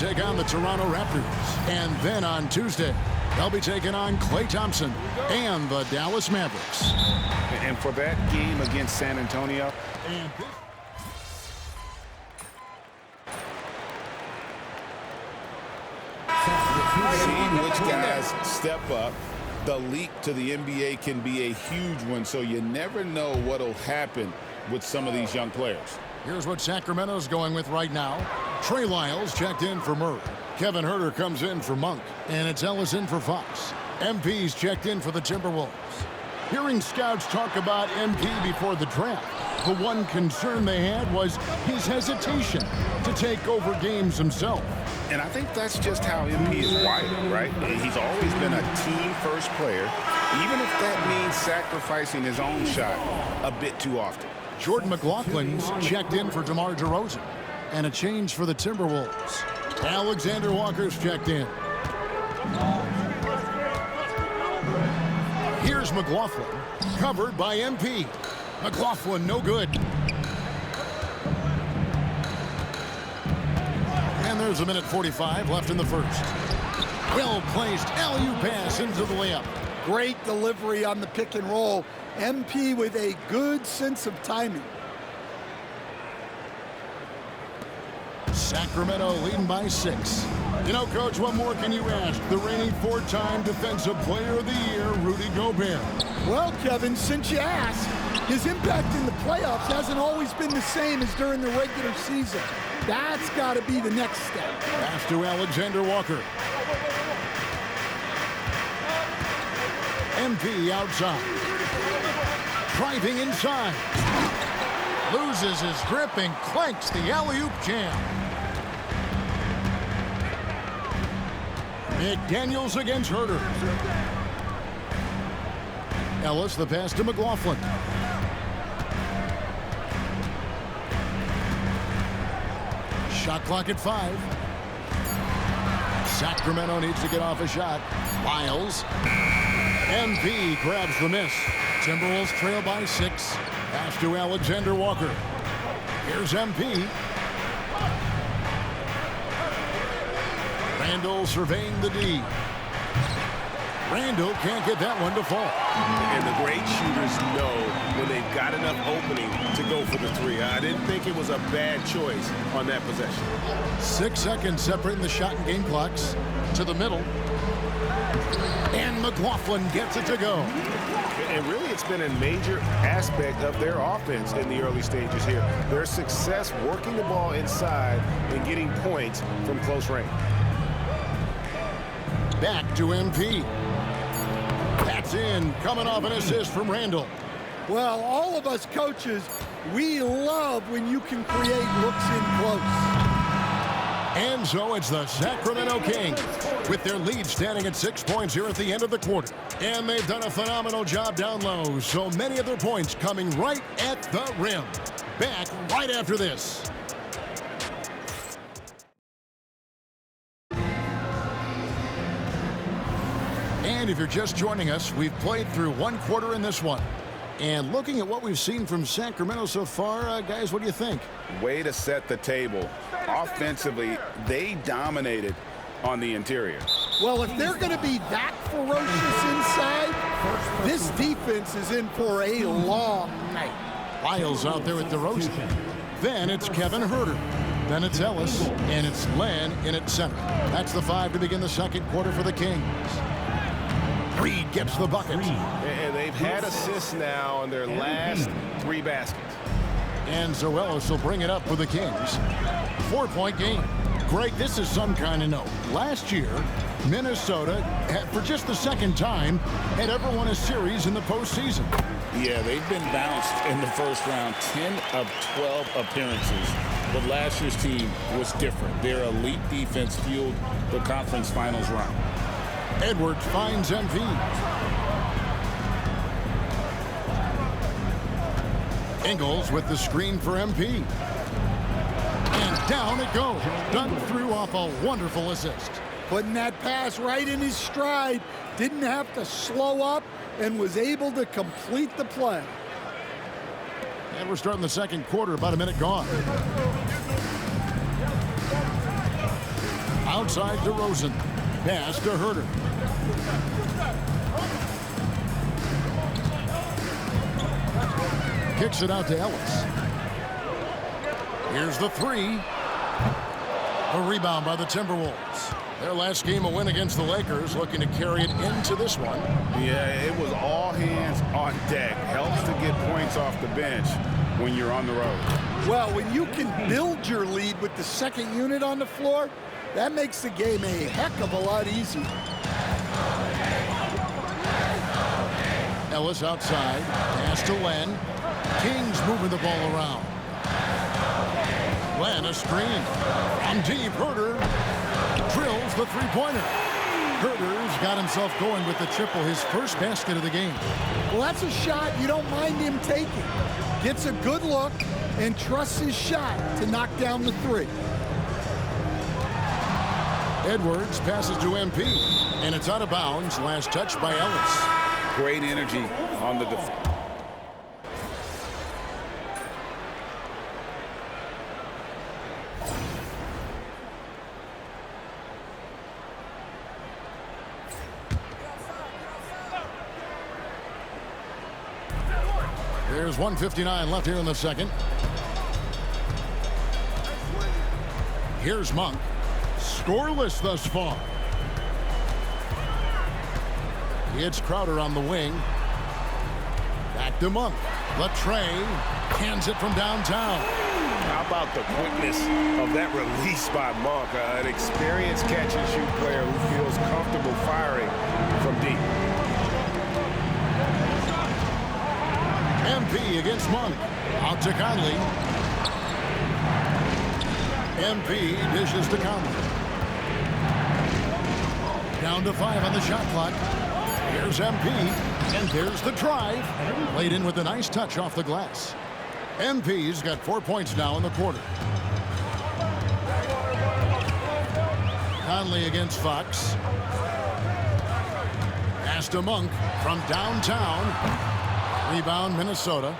take on the Toronto Raptors. And then on Tuesday, they'll be taking on Klay Thompson and the Dallas Mavericks. And for that game against San Antonio. Seeing which guys step up, the leap to the NBA can be a huge one, so you never know what will happen with some of these young players. Here's what Sacramento's going with right now. Trey Lyles checked in for Murray. Kevin Huerter comes in for Monk. And it's Ellis in for Fox. MP's checked in for the Timberwolves. Hearing scouts talk about MP before the draft, the one concern they had was his hesitation to take over games himself. And I think that's just how MP is wired, right? He's always been a team-first player, even if that means sacrificing his own shot a bit too often. Jordan McLaughlin's checked in for DeMar DeRozan. And a change for the Timberwolves. Alexander Walker's checked in. Here's McLaughlin, covered by MP. McLaughlin, no good. And there's a minute 45 left in the first. Well-placed alley-oop pass into the layup. Great delivery on the pick and roll. MP with a good sense of timing. Sacramento leading by 6. You know, Coach, what more can you ask? The reigning 4-time Defensive Player of the Year, Rudy Gobert. Well, Kevin, since you asked, his impact in the playoffs hasn't always been the same as during the regular season. That's got to be the next step. Pass to Alexander Walker. MP outside. Driving inside. Loses his grip and clanks the alley-oop jam. McDaniels against Huerter. Ellis, the pass to McLaughlin. Shot clock at 5. Sacramento needs to get off a shot. Lyles. MP grabs the miss. Timberwolves trail by 6. Pass to Alexander Walker. Here's MP. Randall surveying the D. Randall can't get that one to fall. And the great shooters know when they've got enough opening to go for the 3. I didn't think it was a bad choice on that possession. 6 seconds separating the shot and game clocks. To the middle. And McLaughlin gets it to go. And really, it's been a major aspect of their offense in the early stages here. Their success working the ball inside and getting points from close range. Back to MP. That's in, coming off an assist from Randall. Well, all of us coaches, we love when you can create looks in close. And so it's the Sacramento Kings with their lead standing at 6 points here at the end of the quarter. And they've done a phenomenal job down low, so many of their points coming right at the rim. Back right after this. And if you're just joining us, we've played through 1 quarter in this one. And looking at what we've seen from Sacramento so far, guys, what do you think? Way to set the table. Offensively, they dominated on the interior. Well, if they're going to be that ferocious inside, this defense is in for a long night. Lyles out there with DeRozan. Then it's Kevin Huerter. Then it's Ellis, and it's Len in at center. That's the 5 to begin the second quarter for the Kings. Reed gets the bucket. And they've had assists now on their last 3 baskets. And Zoelos will bring it up for the Kings. 4-point game. Greg, this is some kind of note. Last year, Minnesota, for just the second time, had ever won a series in the postseason. Yeah, they've been bounced in the first round, 10 of 12 appearances. But last year's team was different. Their elite defense fueled the conference finals run. Edwards finds MP. Ingles with the screen for MP. And down it goes. Dunk through off a wonderful assist. Putting that pass right in his stride. Didn't have to slow up and was able to complete the play. And we're starting the second quarter, about a minute gone. outside to Rosen. Pass to Herter. Kicks it out to Ellis. Here's the three. A rebound by the Timberwolves. Their last game, a win against the Lakers, looking to carry it into this one. Yeah, it was all hands on deck. Helps to get points off the bench when you're on the road. Well, when you can build your lead with the second unit on the floor, that makes the game a heck of a lot easier. Ellis outside. Pass to Len. Kings moving the ball around. Len, a screen. From deep, Herter drills the three-pointer. Herter's got himself going with the triple, his first basket of the game. Well, that's a shot you don't mind him taking. Gets a good look and trusts his shot to knock down the three. Edwards passes to MP, and it's out of bounds. Last touch by Ellis. Great energy on the defense. There's 1:59 left here in the second. Here's Monk. Scoreless thus far. It's Crowder on the wing. Back to Monk. Latre hands it from downtown. How about the quickness of that release by Monk? An experienced catch-and-shoot player who feels comfortable firing from deep. MP against Monk. Out to Conley. MP dishes to Conley. Down to 5 on the shot clock. Here's MP, and there's the drive. Laid in with a nice touch off the glass. MP's got 4 points now in the quarter. Conley against Fox. Pass to Monk from downtown. Rebound, Minnesota.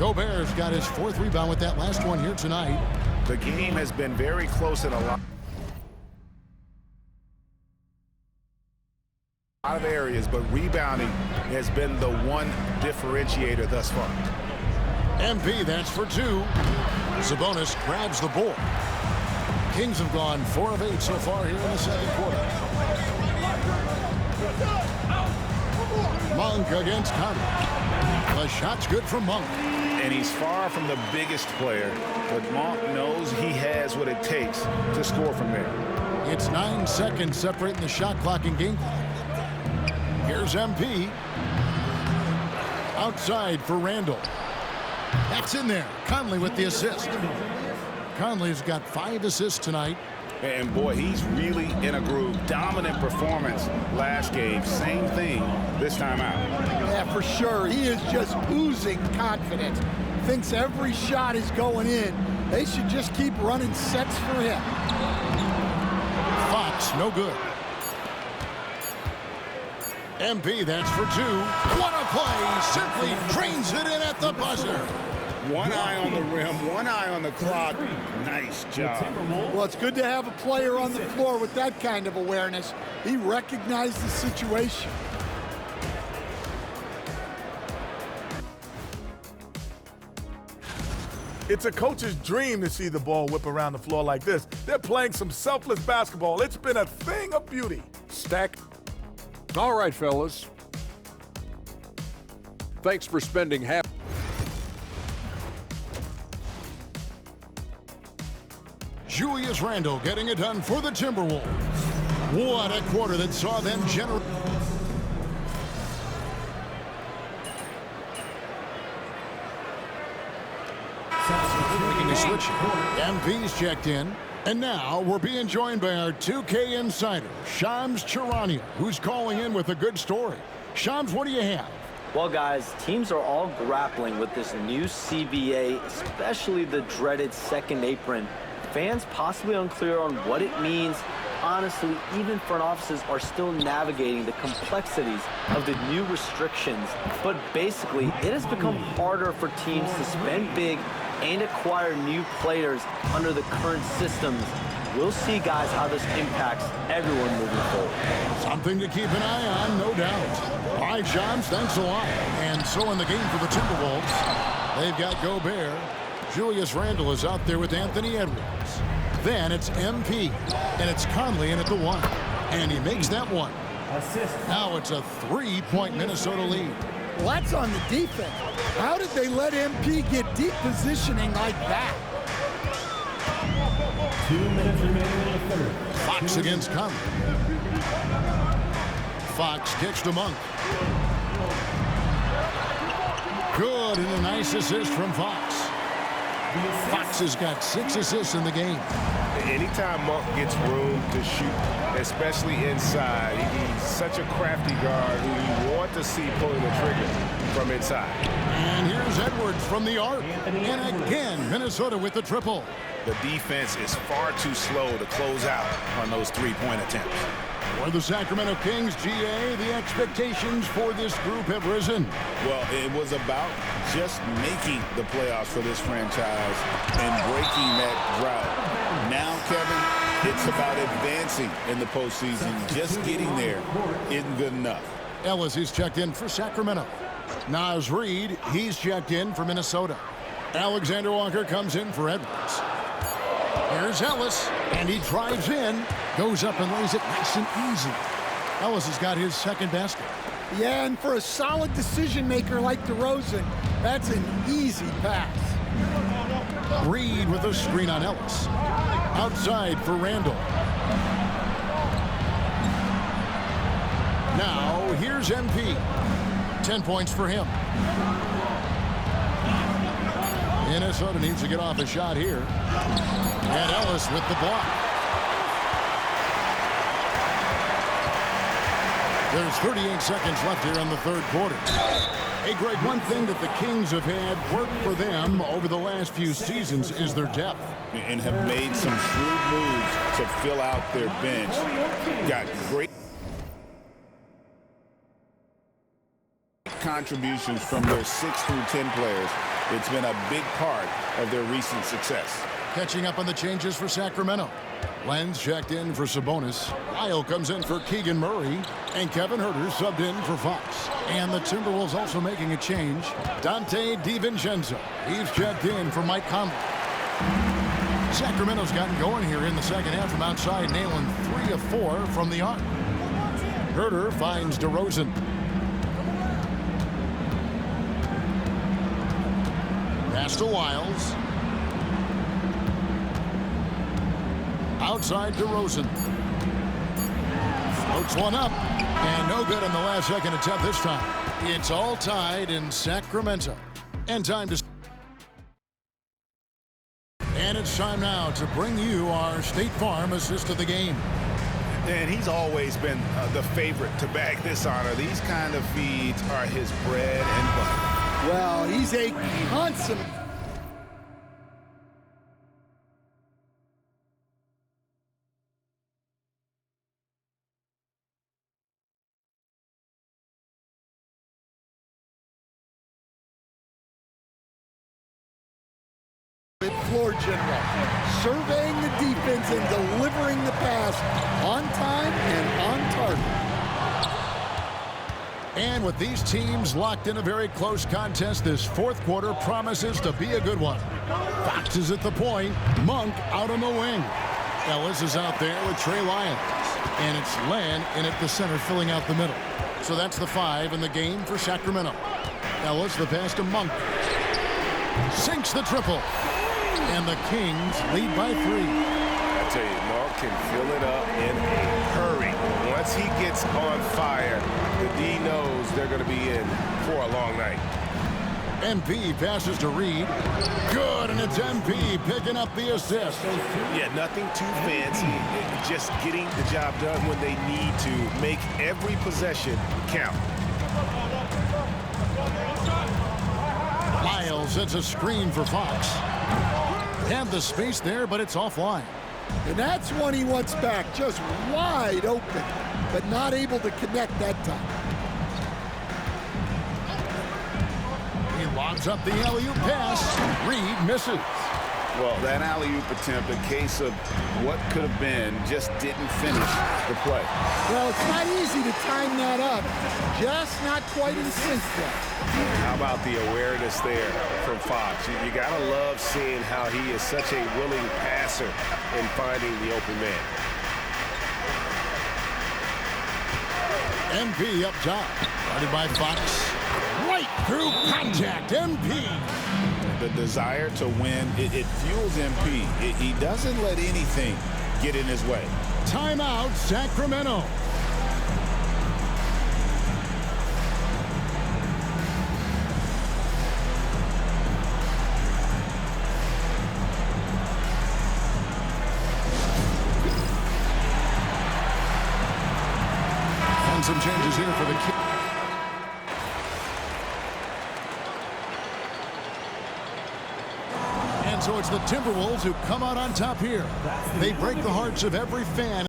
Gobert's got his 4th rebound with that last one here tonight. The game has been very close in a lot of areas, but rebounding has been the one differentiator thus far. MP, that's for 2. Sabonis grabs the board. Kings have gone 4 of 8 so far here in the second quarter. Monk against Conley. The shot's good from Monk. And he's far from the biggest player, but Monk knows he has what it takes to score from there. It's 9 seconds separating the shot clock and game clock. Here's MP. Outside for Randall. That's in there. Conley with the assist. Conley's got 5 assists tonight. And boy, he's really in a groove. Dominant performance last game. Same thing this time out. Yeah, for sure. He is just oozing confidence. Thinks every shot is going in. They should just keep running sets for him. Fox, no good. MP, that's for 2. What a play! Simply drains it in at the buzzer. One eye on the rim, one eye on the clock. Nice job. Well, it's good to have a player on the floor with that kind of awareness. He recognized the situation. It's a coach's dream to see the ball whip around the floor like this. They're playing some selfless basketball. It's been a thing of beauty. Stack. All right, fellas. Thanks for spending half. Julius Randle getting it done for the Timberwolves. What a quarter that saw them generate. Making a switch. MP's checked in. And now we're being joined by our 2K insider, Shams Charania, who's calling in with a good story. Shams, what do you have? Well, guys, teams are all grappling with this new CBA, especially the dreaded second apron. Fans possibly unclear on what it means. Honestly, even front offices are still navigating the complexities of the new restrictions. But basically, it has become harder for teams to spend big and acquire new players under the current systems. we'll see, guys, how this impacts everyone moving forward. Something to keep an eye on, no doubt. All right, Shams, thanks a lot. And so in the game for the Timberwolves, they've got Gobert. Julius Randle is out there with Anthony Edwards. Then it's MP, and it's Conley in at the 1. And he makes that one. Now it's a 3-point Minnesota lead. Well, that's on the defense. How did they let MP get deep positioning like that? 2 minutes remaining in the third. Fox against Conley. Fox kicks to Monk. Good, and a nice assist from Fox. Fox has got 6 assists in the game. Anytime Monk gets room to shoot, especially inside, he's such a crafty guard who you want to see pulling the trigger from inside. And here's Edwards from the arc. And again, Minnesota with the triple. The defense is far too slow to close out on those three-point attempts. For the Sacramento Kings, GA, the expectations for this group have risen. Well, it was about just making the playoffs for this franchise and breaking that drought. Now, Kevin, it's about advancing in the postseason. Just getting there isn't good enough. Ellis is checked in for Sacramento. Naz Reid, he's checked in for Minnesota. Alexander Walker comes in for Edwards. Here's Ellis, and he drives in, goes up and lays it nice and easy. Ellis has got his second basket. Yeah, and for a solid decision maker like DeRozan, that's an easy pass. Reid with a screen on Ellis. Outside for Randle. Now, here's MP. 10 points for him. Minnesota needs to get off a shot here. And Ellis with the block. There's 38 seconds left here in the third quarter. Hey, Greg, one thing that the Kings have had work for them over the last few seasons is their depth. And have made some shrewd moves to fill out their bench. Got great contributions from their 6 through 10 players. It's been a big part of their recent success. Catching up on the changes for Sacramento. Lenz checked in for Sabonis. Lyle comes in for Keegan Murray. And Kevin Huerter subbed in for Fox. And the Timberwolves also making a change. Dante DiVincenzo. He's checked in for Mike Conley. Sacramento's gotten going here in the second half from outside, nailing 3 of 4 from the arc. Huerter finds DeRozan. Pass to Wiles. Outside DeRozan. Floats one up. And no good on the last second attempt this time. It's all tied in Sacramento. And time to... And it's time now to bring you our State Farm assist of the game. And he's always been the favorite to bag this honor. These kind of feeds are his bread and butter. Well, he's a consummate. Floor general, surveying the defense and delivering the pass on time and on target. And with these teams locked in a very close contest, this fourth quarter promises to be a good one. Fox is at the point, Monk out on the wing. Ellis is out there with Trey Lyons. And it's Len in at the center, filling out the middle. So that's the 5 in the game for Sacramento. Ellis, the pass to Monk. Sinks the triple. And the Kings lead by 3. I tell you, Monk can fill it up in a hurry. Once he gets on fire, the D knows they're going to be in for a long night. MP passes to Reid. Good, and it's MP picking up the assist. Yeah, nothing too fancy. Just getting the job done when they need to. Make every possession count. Lyles sets a screen for Fox. Have the space there, but it's offline. And that's one he wants back, just wide open, but not able to connect that time. He lobs up the alley-oop pass. Reid misses. Well, that alley-oop attempt, a case of what could have been, just didn't finish the play. Well, it's not easy to time that up. Just not quite in sync yet. How about the awareness there from Fox? You got to love seeing how he is such a willing passer in finding the open man. MP up top. Guarded by Fox. Right through contact. MP. The desire to win, it fuels MP. He doesn't let anything get in his way. Timeout, Sacramento. And some changes here for the Kings. So it's the Timberwolves who come out on top here. They break the hearts of every fan.